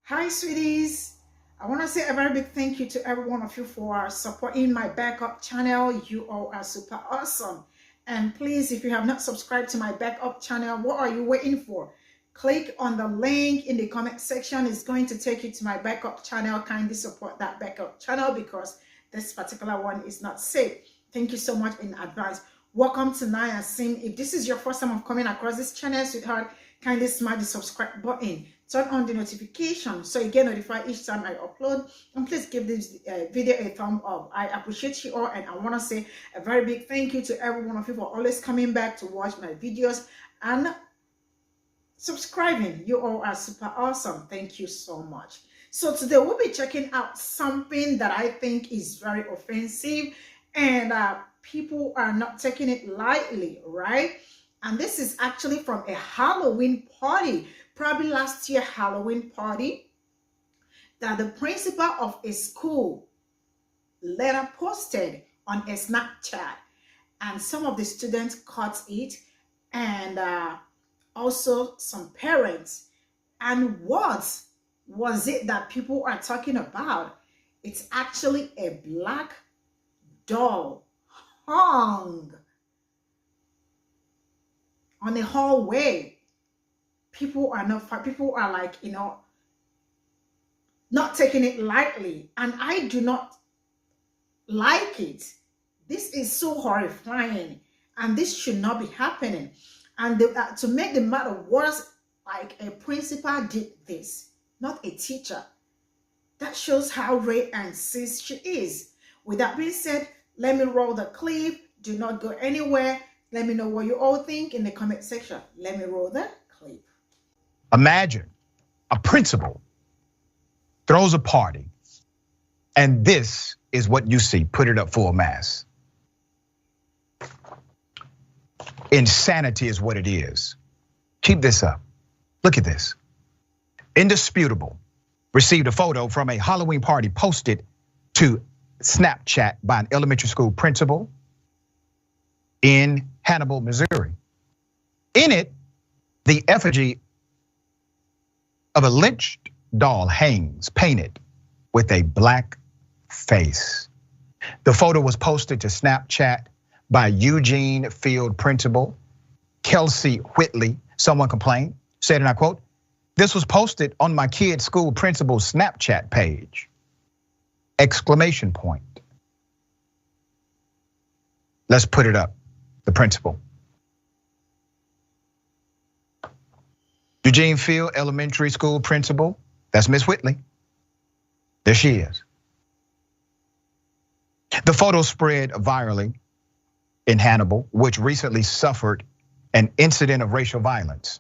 Hi, sweeties. I want to say a very big thank you to every one of you for supporting my backup channel. You all are super awesome. And please, if you have not subscribed to my backup channel, what are you waiting for? Click on the link in the comment section. It's going to take you to my backup channel. Kindly support that backup channel because this particular one is not safe. Thank you so much in advance. Welcome to Naya Sim. If this is your first time of coming across this channel, sweetheart, kindly smash the subscribe button. Turn on the notification so you get notified each time I upload. And please give this video a thumb up. I appreciate you all, and I want to say a very big thank you to every one of you for always coming back to watch my videos and subscribing. You all are super awesome. Thank you so much. So today we'll be checking out something that I think is very offensive, and people are not taking it lightly, right? And this is actually from a Halloween party, probably last year Halloween party, that the principal of a school later posted on a Snapchat, and some of the students caught it, and also some parents. And what was it that people are talking about? It's actually a black doll hung on the hallway. People are like, not taking it lightly, and I do not like it. This is so horrifying, and this should not be happening. And to make the matter worse, like, a principal did this, not a teacher. That shows how rare and sis she is. With that being said, let me roll the clip. Do not go anywhere. Let me know what you all think in the comment section. Let me roll the clip. Imagine a principal throws a party, and this is what you see. Put it up full mass. Insanity is what it is. Keep this up. Look at this. Indisputable received a photo from a Halloween party posted to Snapchat by an elementary school principal in Hannibal, Missouri. In it, the effigy of a lynched doll hangs, painted with a black face. The photo was posted to Snapchat by Eugene Field principal Kelsey Whitley. Someone complained, said, and I quote, "This was posted on my kid's school principal's Snapchat page." Exclamation point. Let's put it up. The principal. Eugene Field Elementary School principal. That's Miss Whitley. There she is. The photo spread virally in Hannibal, which recently suffered an incident of racial violence.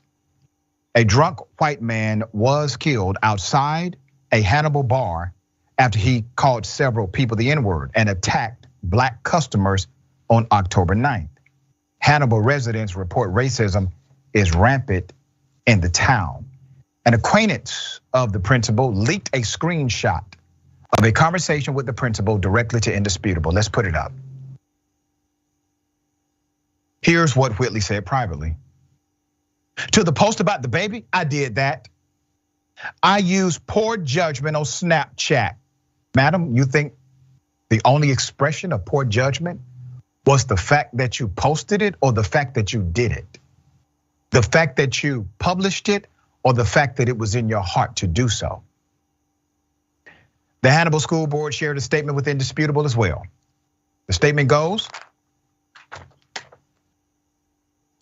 A drunk white man was killed outside a Hannibal bar after he called several people the N-word and attacked black customers on October 9th. Hannibal residents report racism is rampant in the town. An acquaintance of the principal leaked a screenshot of a conversation with the principal directly to Indisputable. Let's put it up. Here's what Whitley said privately. "To the post about the baby, I did that. I used poor judgment on Snapchat." Madam, you think the only expression of poor judgment was the fact that you posted it, or the fact that you did it? The fact that you published it, or the fact that it was in your heart to do so? The Hannibal School Board shared a statement with Indisputable as well. The statement goes,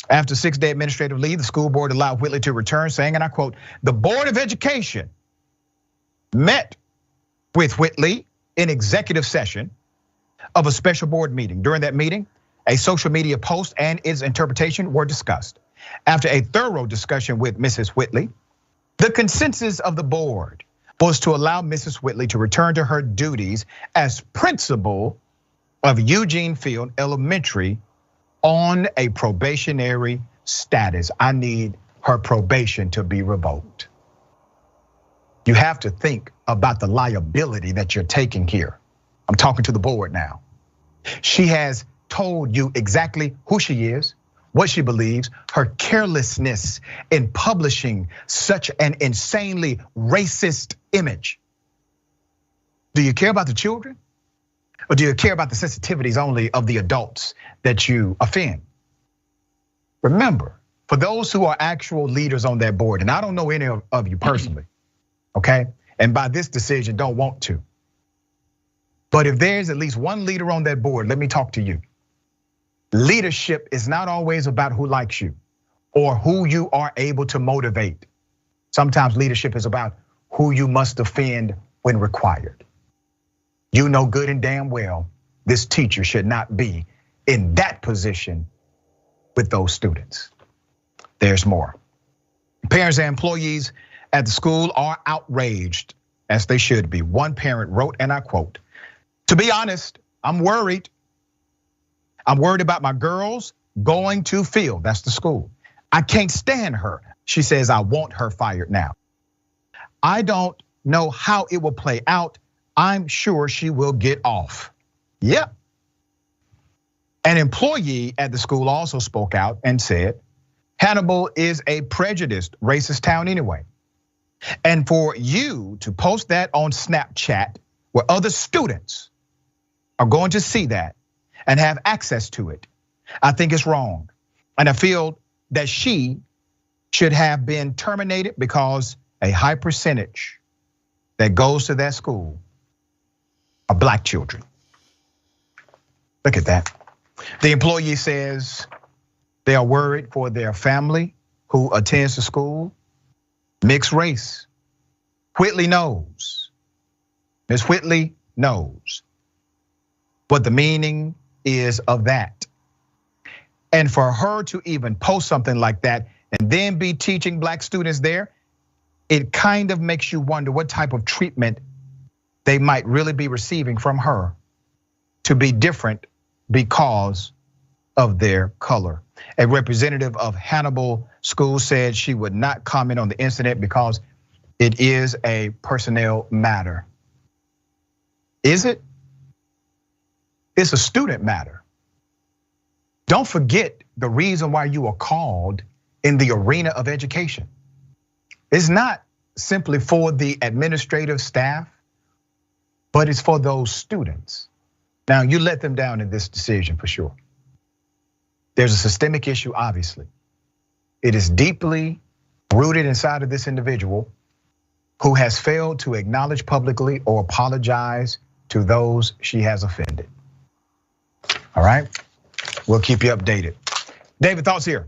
after 6-day administrative leave, the school board allowed Whitley to return, saying, and I quote, "The Board of Education met with Whitley in executive session of a special board meeting. During that meeting, a social media post and its interpretation were discussed. After a thorough discussion with Mrs. Whitley, the consensus of the board was to allow Mrs. Whitley to return to her duties as principal of Eugene Field Elementary on a probationary status." I need her probation to be revoked. You have to think about the liability that you're taking here. I'm talking to the board now. She has told you exactly who she is, what she believes, her carelessness in publishing such an insanely racist image. Do you care about the children? Or do you care about the sensitivities only of the adults that you offend? Remember, for those who are actual leaders on that board, and I don't know any of you personally, okay? And by this decision, don't want to. But if there's at least one leader on that board, let me talk to you. Leadership is not always about who likes you or who you are able to motivate. Sometimes leadership is about who you must offend when required. You know good and damn well this teacher should not be in that position with those students. There's more. Parents and employees at the school are outraged, as they should be. One parent wrote, and I quote, "To be honest, I'm worried. I'm worried about my girls going to field." That's the school. "I can't stand her." She says, "I want her fired now. I don't know how it will play out. I'm sure she will get off." Yep. An employee at the school also spoke out and said, "Hannibal is a prejudiced, racist town anyway. And for you to post that on Snapchat where other students are going to see that and have access to it, I think it's wrong. And I feel that she should have been terminated because a high percentage that goes to that school are Black children." Look at that. The employee says they are worried for their family who attends the school. Mixed race. Whitley knows. Miss Whitley knows what the meaning is of that. And for her to even post something like that and then be teaching Black students there, it kind of makes you wonder what type of treatment they might really be receiving from her to be different because of their color. A representative of Hannibal School said she would not comment on the incident because it is a personnel matter. Is it? It's a student matter. Don't forget the reason why you are called in the arena of education. It's not simply for the administrative staff, but it's for those students. Now, you let them down in this decision for sure. There's a systemic issue, obviously. It is deeply rooted inside of this individual who has failed to acknowledge publicly or apologize to those she has offended. All right, we'll keep you updated. David, thoughts here?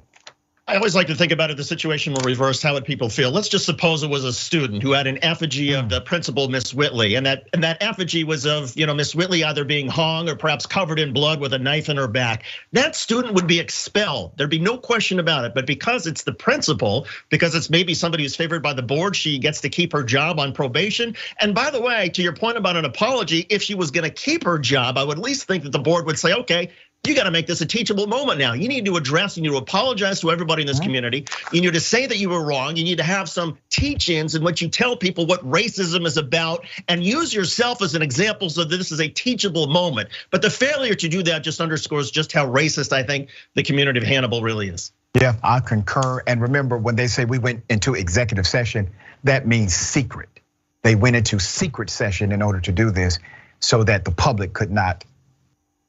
I always like to think about it, the situation will reverse. How would people feel? Let's just suppose it was a student who had an effigy of the principal, Miss Whitley, and that effigy was of Miss Whitley either being hung or perhaps covered in blood with a knife in her back. That student would be expelled. There'd be no question about it. But because it's the principal, because it's maybe somebody who's favored by the board, she gets to keep her job on probation. And by the way, to your point about an apology, if she was going to keep her job, I would at least think that the board would say, okay, you got to make this a teachable moment now. You need to address, you need to apologize to everybody in this community. You need to say that you were wrong. You need to have some teach-ins in which you tell people what racism is about and use yourself as an example so that this is a teachable moment. But the failure to do that just underscores just how racist I think the community of Hannibal really is. Yeah, I concur. And remember, when they say we went into executive session, that means secret. They went into secret session in order to do this so that the public could not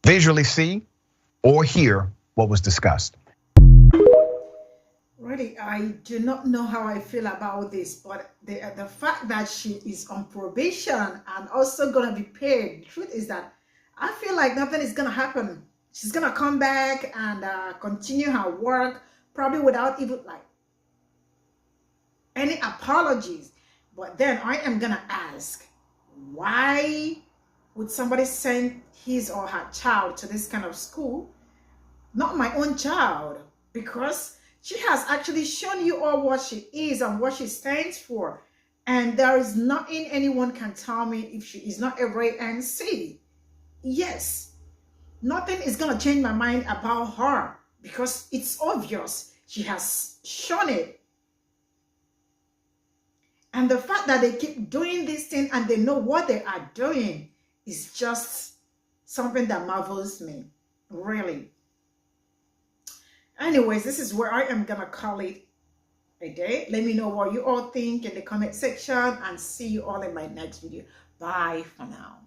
visually see or hear what was discussed. Really, I do not know how I feel about this, but the fact that she is on probation and also gonna be paid, the truth is that I feel like nothing is gonna happen. She's gonna come back and continue her work, probably without even like any apologies. But then I am gonna ask, why would somebody send his or her child to this kind of school? Not my own child, because she has actually shown you all what she is and what she stands for. And there is nothing anyone can tell me if she is not a ray NC. Yes, nothing is gonna change my mind about her because it's obvious. She has shown it. And the fact that they keep doing this thing and they know what they are doing is just something that marvels me, really. Anyways, this is where I am gonna call it a day. Let me know what you all think in the comment section, and see you all in my next video. Bye for now.